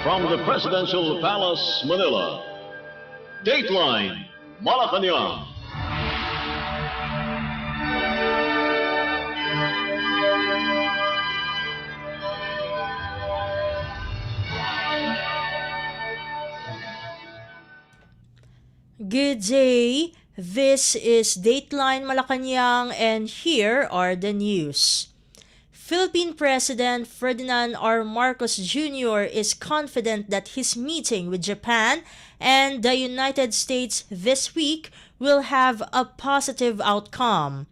From the Presidential Palace, Manila, Dateline Malacañang. Good day. This is Dateline Malacañang and here are the news. Philippine President Ferdinand R. Marcos Jr. is confident that his meeting with Japan and the United States this week will have a positive outcome.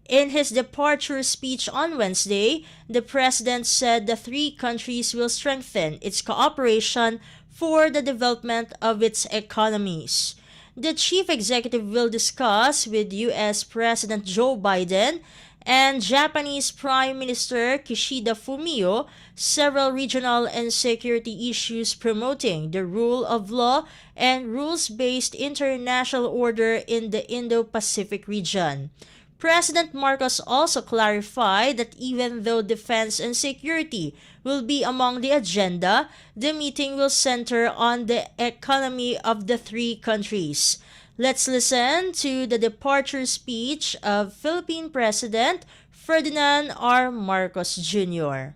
In his departure speech on Wednesday, the president said the three countries will strengthen its cooperation for the development of its economies. The chief executive will discuss with U.S. President Joe Biden and Japanese Prime Minister Kishida Fumio several regional and security issues promoting the rule of law and rules-based international order in the Indo-Pacific region. President Marcos also clarified that even though defense and security will be among the agenda, the meeting will center on the economy of the three countries. Let's listen to the departure speech of Philippine President Ferdinand R. Marcos Jr.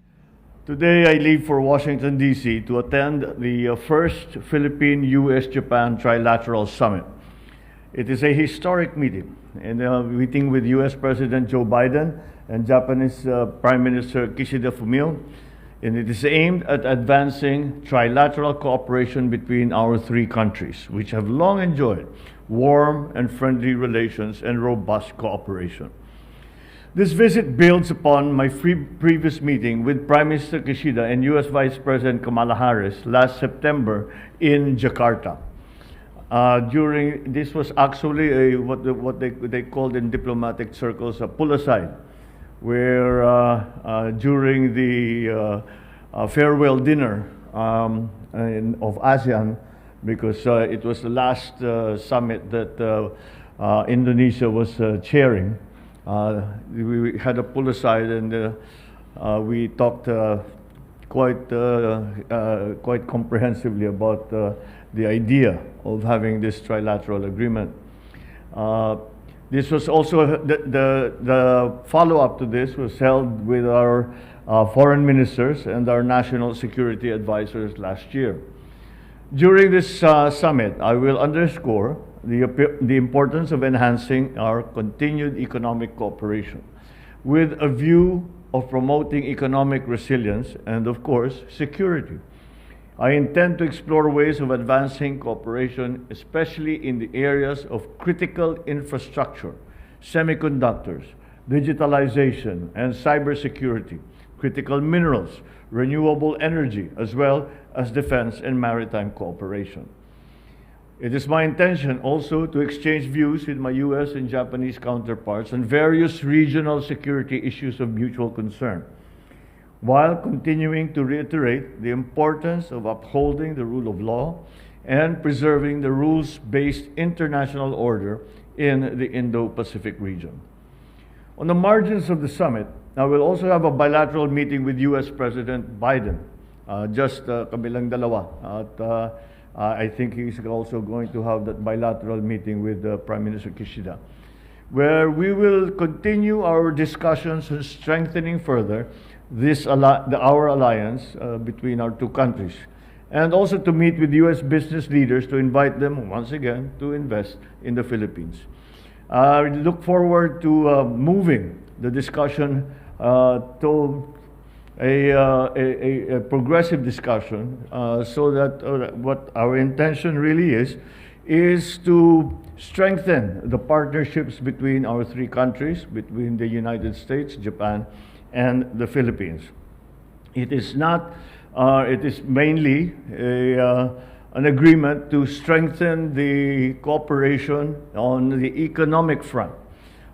Today I leave for Washington, D.C. to attend the first Philippine-U.S.-Japan Trilateral Summit. It is a historic meeting, and a meeting with U.S. President Joe Biden and Japanese Prime Minister Kishida Fumio, and it is aimed at advancing trilateral cooperation between our three countries, which have long enjoyed warm and friendly relations and robust cooperation. This visit builds upon my previous meeting with Prime Minister Kishida and U.S. Vice President Kamala Harris last September in Jakarta. This was actually what they called in diplomatic circles a pull-aside, where during the farewell dinner of ASEAN, because it was the last summit that Indonesia was chairing, we had a pull-aside and we talked quite comprehensively about the idea of having this trilateral agreement. This was also the follow-up to this was held with our foreign ministers and our national security advisors last year. During this summit, I will underscore the importance of enhancing our continued economic cooperation with a view of promoting economic resilience and, of course, security. I intend to explore ways of advancing cooperation, especially in the areas of critical infrastructure, semiconductors, digitalization, and cybersecurity, critical minerals, renewable energy, as well as defense and maritime cooperation. It is my intention also to exchange views with my U.S. and Japanese counterparts on various regional security issues of mutual concern, while continuing to reiterate the importance of upholding the rule of law and preserving the rules-based international order in the Indo-Pacific region. On the margins of the summit, I will also have a bilateral meeting with U.S. President Biden, just kabilang dalawa. At I think he's also going to have that bilateral meeting with Prime Minister Kishida, where we will continue our discussions on strengthening further our alliance between our two countries, and also to meet with U.S. business leaders to invite them once again to invest in the Philippines. I look forward to moving the discussion to a progressive discussion so that what our intention really is to strengthen the partnerships between our three countries, between the United States, Japan, and the Philippines. It is not. It is mainly an agreement to strengthen the cooperation on the economic front.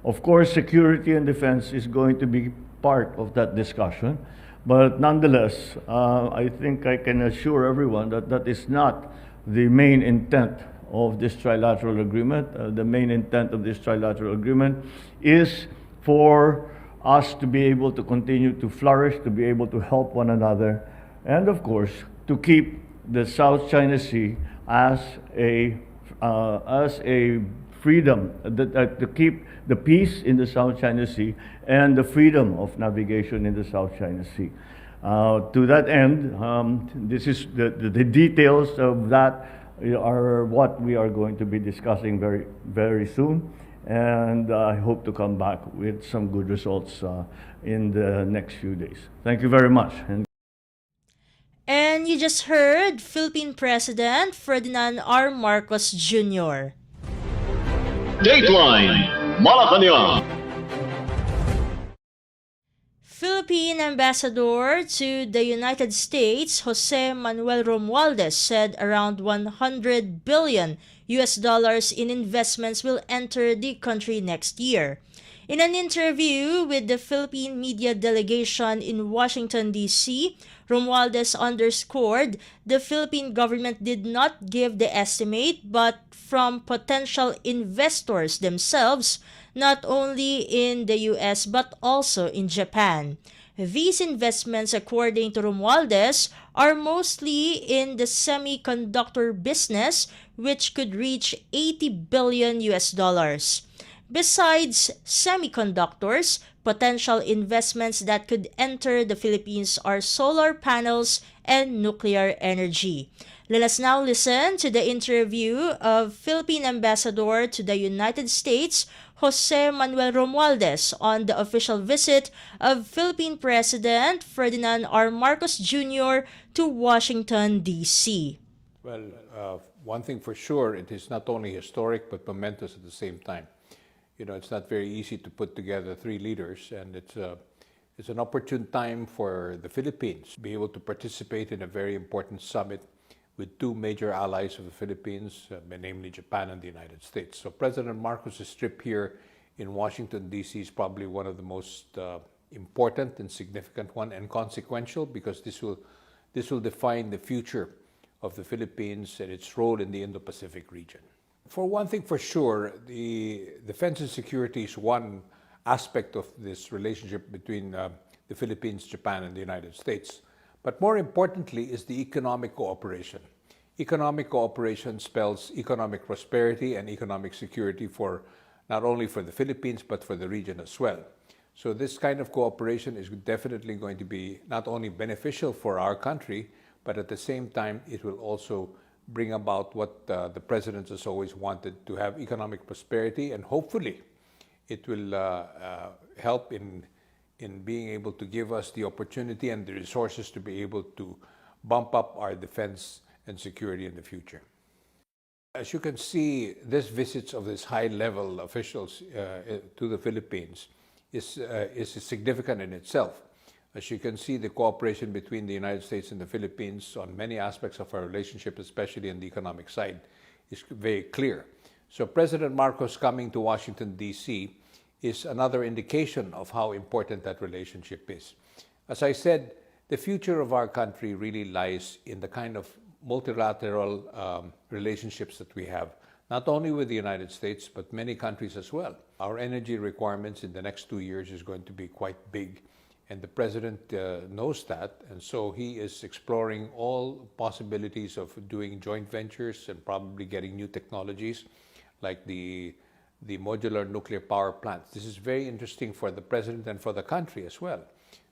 Of course, security and defense is going to be part of that discussion, but nonetheless, I think I can assure everyone that that is not the main intent of this trilateral agreement. The main intent of this trilateral agreement is for us to be able to continue to flourish, to be able to help one another, and of course, to keep the South China Sea as a freedom to keep the peace in the South China Sea and the freedom of navigation in the South China Sea. To that end, this is the details of that are what we are going to be discussing very, very soon. And I hope to come back with some good results in the next few days. Thank you very much. And you just heard Philippine President Ferdinand R. Marcos Jr. Dateline Malacañang. Philippine Ambassador to the United States, Jose Manuel Romualdez, said around $100 billion in investments will enter the country next year. In an interview with the Philippine media delegation in Washington, D.C., Romualdez underscored the Philippine government did not give the estimate but from potential investors themselves, not only in the US but also in Japan. These investments, according to Romualdez, are mostly in the semiconductor business, which could reach $80 billion. Besides semiconductors, potential investments that could enter the Philippines are solar panels and nuclear energy. Let us now listen to the interview of Philippine Ambassador to the United States, Jose Manuel Romualdez, on the official visit of Philippine President Ferdinand R. Marcos Jr. to Washington, D.C. Well, one thing for sure, it is not only historic but momentous at the same time. You know, it's not very easy to put together three leaders, and it's an opportune time for the Philippines to be able to participate in a very important summit with two major allies of the Philippines, namely Japan and the United States. So President Marcos' trip here in Washington, D.C. is probably one of the most important and significant one, and consequential, because this will define the future of the Philippines and its role in the Indo-Pacific region. For one thing for sure, the defense and security is one aspect of this relationship between the Philippines, Japan, and the United States. But more importantly is the economic cooperation. Economic cooperation spells economic prosperity and economic security for not only for the Philippines but for the region as well. So this kind of cooperation is definitely going to be not only beneficial for our country, but at the same time it will also bring about what the President has always wanted, to have economic prosperity, and hopefully it will help in being able to give us the opportunity and the resources to be able to bump up our defense and security in the future. As you can see, this visits of these high-level officials to the Philippines is significant in itself. As you can see, the cooperation between the United States and the Philippines on many aspects of our relationship, especially on the economic side, is very clear. So President Marcos coming to Washington, D.C. is another indication of how important that relationship is. As I said, the future of our country really lies in the kind of multilateral relationships that we have, not only with the United States, but many countries as well. Our energy requirements in the next 2 years is going to be quite big, and the President knows that, and so he is exploring all possibilities of doing joint ventures and probably getting new technologies like the modular nuclear power plants. This is very interesting for the President and for the country as well.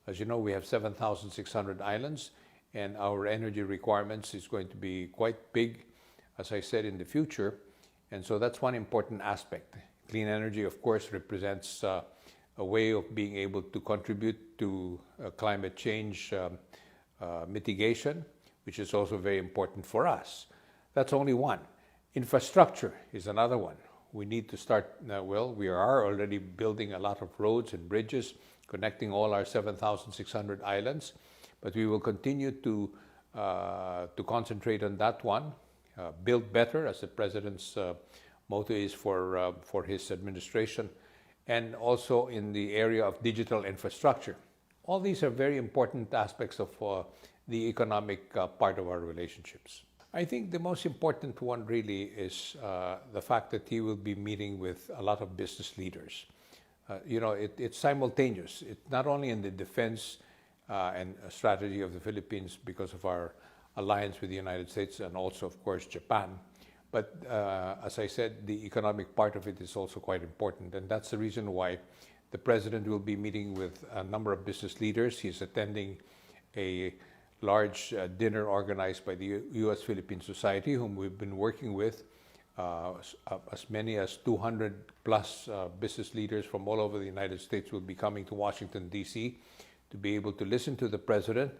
As you know, we have 7,600 islands, and our energy requirements is going to be quite big, as I said, in the future. And so that's one important aspect. Clean energy, of course, represents a way of being able to contribute to climate change mitigation, which is also very important for us. That's only one. Infrastructure is another one. We need to start, we are already building a lot of roads and bridges connecting all our 7,600 islands, but we will continue to concentrate on that one, build better, as the President's motto is for his administration, and also in the area of digital infrastructure. All these are very important aspects of the economic part of our relationships. I think the most important one really is the fact that he will be meeting with a lot of business leaders. It's simultaneous. It's not only in the defense and strategy of the Philippines because of our alliance with the United States and also, of course, Japan. But as I said, the economic part of it is also quite important, and that's the reason why the President will be meeting with a number of business leaders. He's attending a large dinner organized by the U.S.-Philippine Society, whom we've been working with. As many as 200 plus business leaders from all over the United States will be coming to Washington, D.C. to be able to listen to the President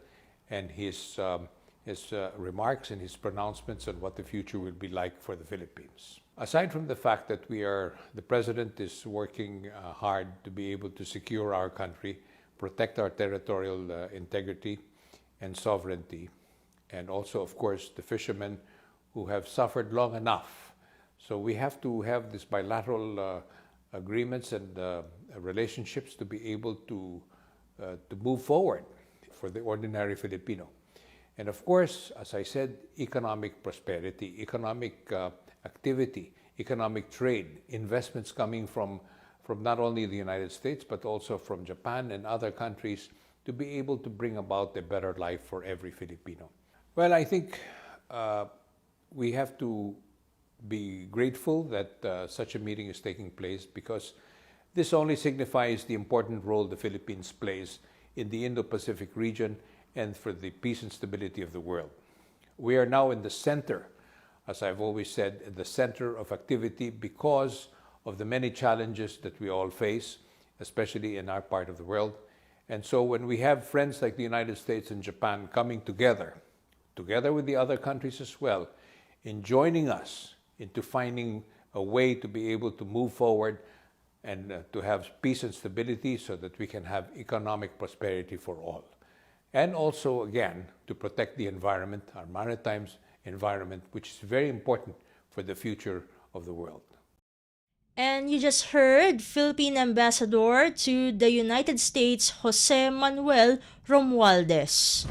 and his remarks and his pronouncements on what the future will be like for the Philippines. Aside from the fact that the President is working hard to be able to secure our country, protect our territorial integrity and sovereignty, and also, of course, the fishermen who have suffered long enough. So we have to have these bilateral agreements and relationships to be able to move forward for the ordinary Filipino. And of course, as I said, economic prosperity, economic activity, economic trade, investments coming from not only the United States, but also from Japan and other countries to be able to bring about a better life for every Filipino. Well, I think we have to be grateful that such a meeting is taking place, because this only signifies the important role the Philippines plays in the Indo-Pacific region and for the peace and stability of the world. We are now in the center, as I've always said, the center of activity because of the many challenges that we all face, especially in our part of the world. And so when we have friends like the United States and Japan coming together with the other countries as well, in joining us into finding a way to be able to move forward and to have peace and stability so that we can have economic prosperity for all. And also, again, to protect the environment, our maritime environment, which is very important for the future of the world. And you just heard Philippine Ambassador to the United States, Jose Manuel Romualdez.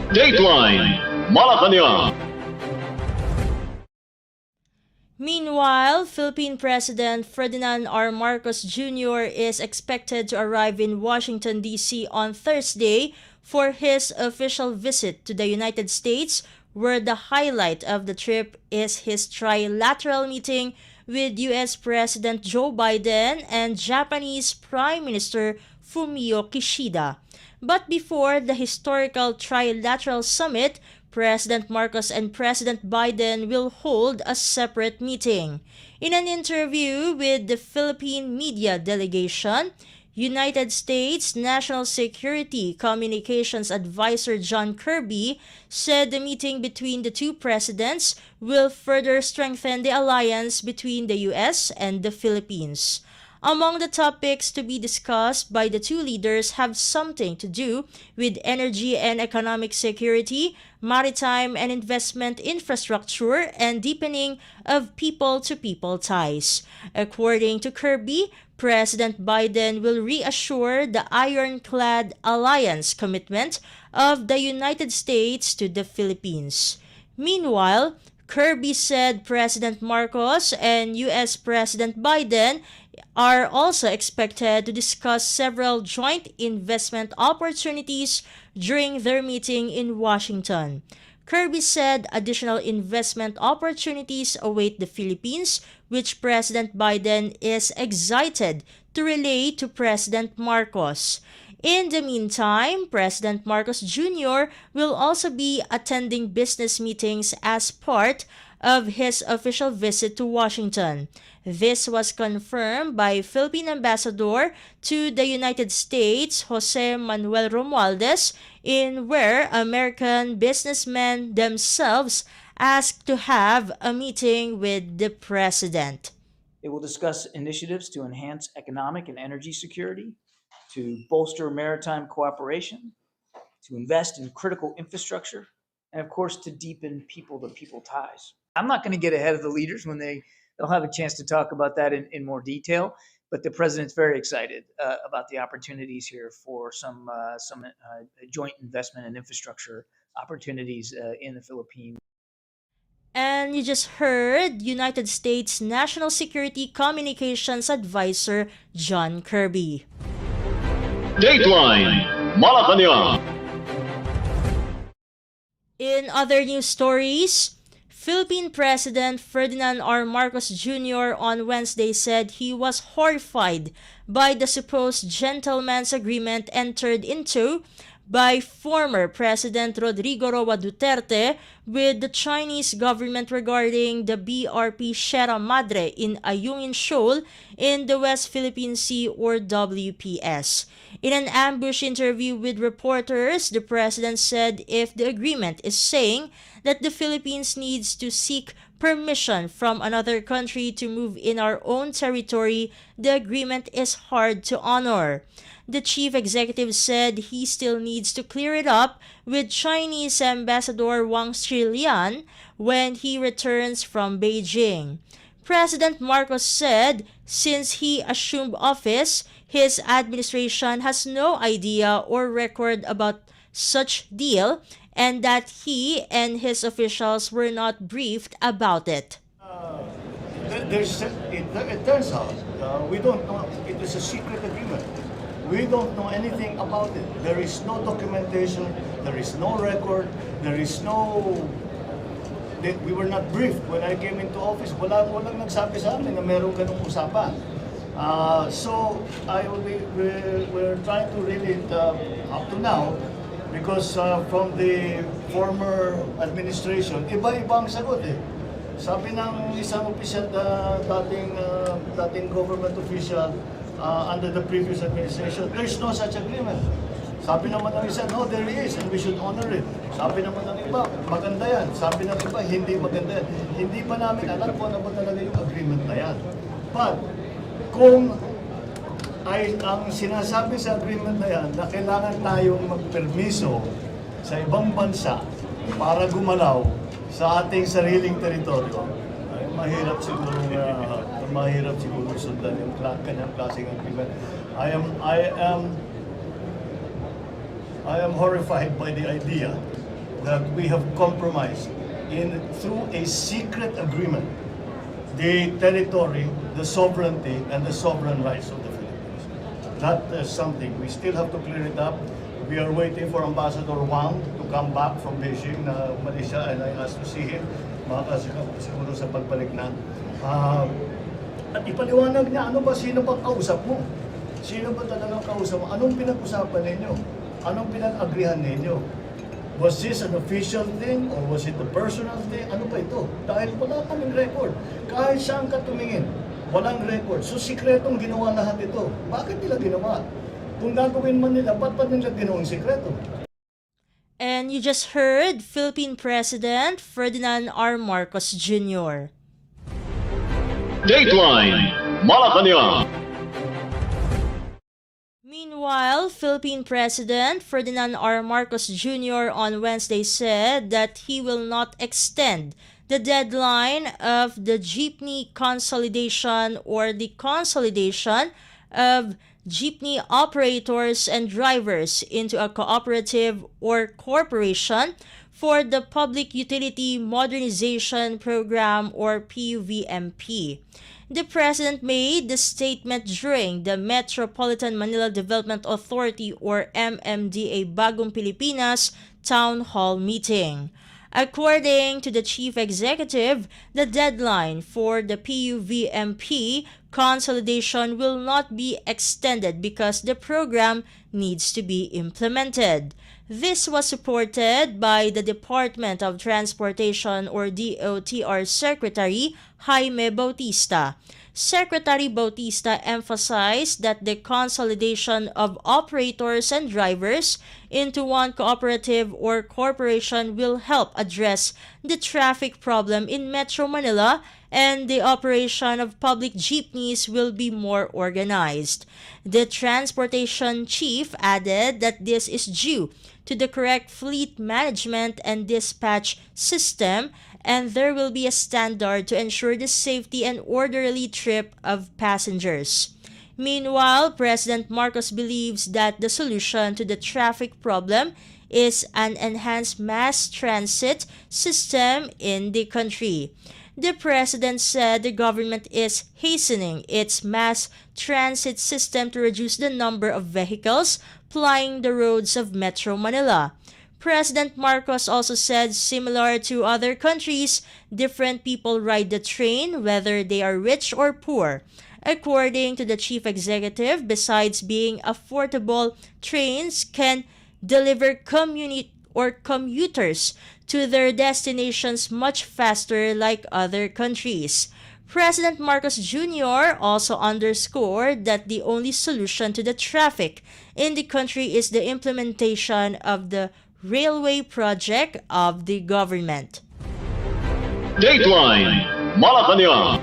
Dateline Malacañang. Meanwhile, Philippine President Ferdinand R. Marcos Jr. is expected to arrive in Washington, D.C. on Thursday for his official visit to the United States, where the highlight of the trip is his trilateral meeting with U.S. President Joe Biden and Japanese Prime Minister Fumio Kishida. But before the historical trilateral summit, President Marcos and President Biden will hold a separate meeting. In an interview with the Philippine media delegation, United States National Security Communications Advisor John Kirby said the meeting between the two presidents will further strengthen the alliance between the U.S. and the Philippines. Among the topics to be discussed by the two leaders have something to do with energy and economic security, maritime and investment infrastructure, and deepening of people-to-people ties. According to Kirby, President Biden will reassure the ironclad alliance commitment of the United States to the Philippines. Meanwhile, Kirby said President Marcos and U.S. President Biden are also expected to discuss several joint investment opportunities during their meeting in Washington. Kirby said additional investment opportunities await the Philippines, which President Biden is excited to relay to President Marcos. In the meantime, President Marcos Jr. will also be attending business meetings as part of his official visit to Washington. This was confirmed by Philippine Ambassador to the United States, Jose Manuel Romualdez, in where American businessmen themselves asked to have a meeting with the President. They will discuss initiatives to enhance economic and energy security, to bolster maritime cooperation, to invest in critical infrastructure, and of course, to deepen people-to-people ties. I'm not going to get ahead of the leaders when they'll have a chance to talk about that in more detail, but the president's very excited about the opportunities here for some joint investment and infrastructure opportunities in the Philippines. And you just heard United States National Security Communications Advisor John Kirby. Dateline Malacañang. In other news stories, Philippine President Ferdinand R. Marcos Jr. on Wednesday said he was horrified by the supposed gentleman's agreement entered into by former President Rodrigo Roa Duterte with the Chinese government regarding the BRP Sierra Madre in Ayungin Shoal in the West Philippine Sea or WPS. In an ambush interview with reporters, the president said if the agreement is saying that the Philippines needs to seek permission from another country to move in our own territory, the agreement is hard to honor. The chief executive said he still needs to clear it up with Chinese Ambassador Wang Xilian when he returns from Beijing. President Marcos said since he assumed office, his administration has no idea or record about such deal and that he and his officials were not briefed about it. It turns out we don't know. It is a secret agreement. We don't know anything about it. There is no documentation. There is no record. There is no. We were not briefed when I came into office. Walang nagsabi sa amin na meron ganung usapan. So we're trying to really up to now, because from the former administration, iba-ibang sagot eh. Sabi ng isang opisyal na dating government official under the previous administration, there's no such agreement. Sabi naman ng isa, no, there is and we should honor it. Sabi naman ng iba, maganda yan. Sabi ng iba, hindi maganda yan. Hindi pa namin alam kung ano ba talaga yung agreement na yan. But kung ang sinasabi sa agreement na yan na kailangan tayong magpermiso sa ibang bansa para gumalaw sa ating sariling teritoryo, ay mahirap siguro sundan yung kanyang klaseng agreement. I am horrified by the idea that we have compromised through a secret agreement the territory, the sovereignty, and the sovereign rights of the Philippines. That is something we still have to clear it up. We are waiting for Ambassador Wang to come back from Beijing na Malaysia, and I asked to see him. Siguro sa pagbalik na. At ipaliwanag niya, sino bang kausap mo? Sino ba talagang kausap mo? Anong pinag-usapan ninyo? Anong pinag-agrihan ninyo? Was this an official thing or was it a personal thing? Ano ba ito? Dahil wala kaming record. Kahit saan ka tumingin, walang record. So sikretong ginawa lahat ito. Bakit nila ginawa? Kung gagawin man nila, ba't nila ginawang sikreto? And you just heard Philippine President Ferdinand R. Marcos Jr. Dateline Malacañang. Meanwhile, Philippine President Ferdinand R. Marcos Jr. on Wednesday said that he will not extend the deadline of the jeepney consolidation or the consolidation of jeepney operators and drivers into a cooperative or corporation for the Public Utility Modernization Program or PUVMP. The President made the statement during the Metropolitan Manila Development Authority or MMDA Bagong Pilipinas Town Hall meeting. According to the Chief Executive, the deadline for the PUVMP consolidation will not be extended because the program needs to be implemented. This was supported by the Department of Transportation or DOTR Secretary Jaime Bautista. Secretary Bautista emphasized that the consolidation of operators and drivers into one cooperative or corporation will help address the traffic problem in Metro Manila, and the operation of public jeepneys will be more organized. The transportation chief added that this is due to the correct fleet management and dispatch system, and there will be a standard to ensure the safety and orderly trip of passengers. Meanwhile, President Marcos believes that the solution to the traffic problem is an enhanced mass transit system in the country. The president said the government is hastening its mass transit system to reduce the number of vehicles plying the roads of Metro Manila. President Marcos also said, similar to other countries, different people ride the train, whether they are rich or poor. According to the chief executive, besides being affordable, trains can deliver commuters to their destinations much faster like other countries. President Marcos Jr. also underscored that the only solution to the traffic in the country is the implementation of the railway project of the government. Dateline Malacañang.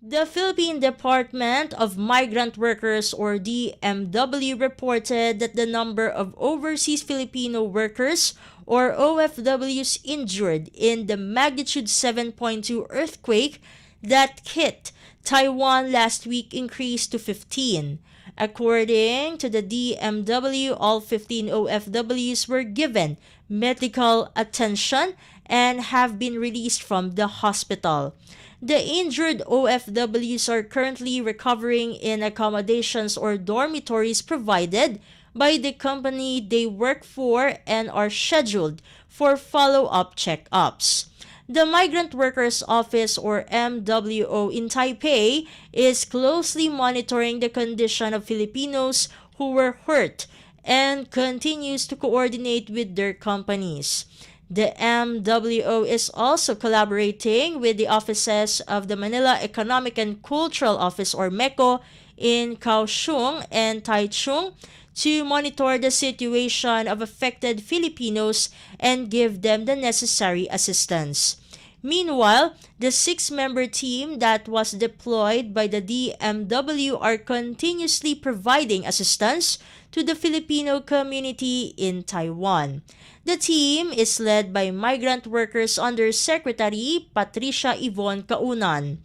The Philippine Department of Migrant Workers or DMW reported that the number of overseas Filipino workers or OFWs injured in the magnitude 7.2 earthquake that hit Taiwan last week increased to 15. According to the DMW, all 15 OFWs were given medical attention and have been released from the hospital. The injured OFWs are currently recovering in accommodations or dormitories provided by the company they work for and are scheduled for follow-up checkups. The Migrant Workers Office or MWO in Taipei is closely monitoring the condition of Filipinos who were hurt and continues to coordinate with their companies. The MWO is also collaborating with the offices of the Manila Economic and Cultural Office or MECO in Kaohsiung and Taichung to monitor the situation of affected Filipinos and give them the necessary assistance. Meanwhile, the 6-member team that was deployed by the DMW are continuously providing assistance to the Filipino community in Taiwan. The team is led by Migrant Workers Undersecretary Patricia Yvonne Kaunan.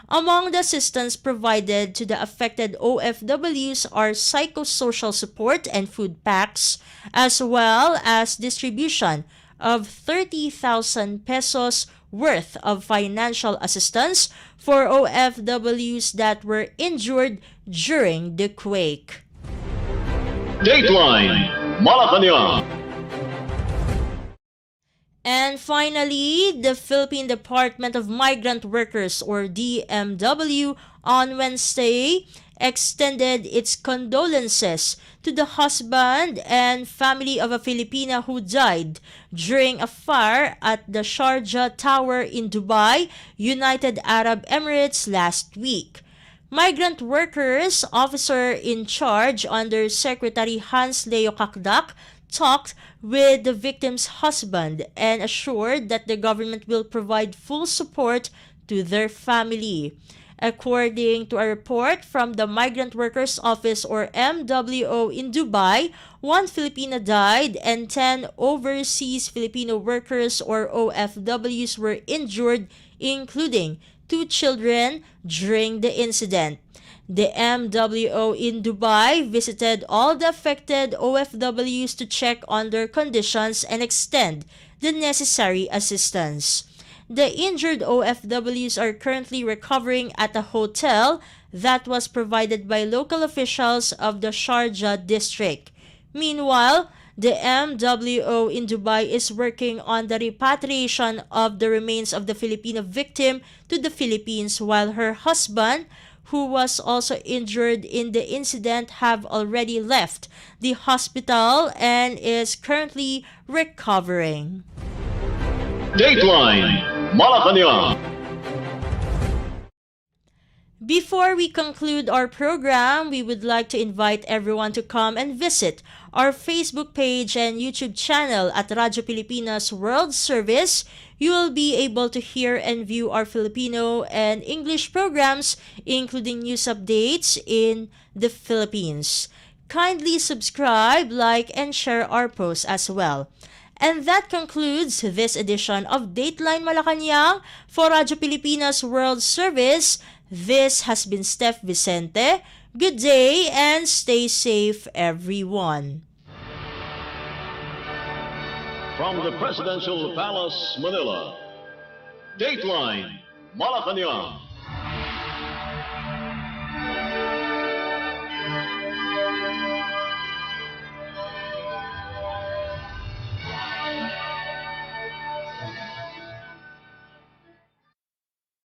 Among the assistance provided to the affected OFWs are psychosocial support and food packs, as well as distribution of 30,000 pesos worth of financial assistance for OFWs that were injured during the quake. Dateline Malacañang. And finally, the Philippine Department of Migrant Workers or DMW on Wednesday extended its condolences to the husband and family of a Filipina who died during a fire at the Sharjah Tower in Dubai, United Arab Emirates last week. Migrant Workers Officer in Charge Under Secretary Hans Leo Kakdak talked with the victim's husband and assured that the government will provide full support to their family. According to a report from the Migrant Workers Office or MWO in Dubai, 1 Filipina died and 10 overseas Filipino workers or OFWs were injured, including 2 children during the incident. The MWO in Dubai visited all the affected OFWs to check on their conditions and extend the necessary assistance. The injured OFWs are currently recovering at a hotel that was provided by local officials of the Sharjah district. Meanwhile, the MWO in Dubai is working on the repatriation of the remains of the Filipino victim to the Philippines, while her husband, who was also injured in the incident, have already left the hospital and is currently recovering. Dateline Malacañang. Before we conclude our program, we would like to invite everyone to come and visit our Facebook page and YouTube channel at Radyo Pilipinas World Service. You will be able to hear and view our Filipino and English programs, including news updates in the Philippines. Kindly subscribe, like, and share our posts as well. And that concludes this edition of Dateline Malacañang for Radyo Pilipinas World Service. This has been Steph Vicente. Good day and stay safe, everyone. From the Presidential Palace, Manila, Dateline Malacañang.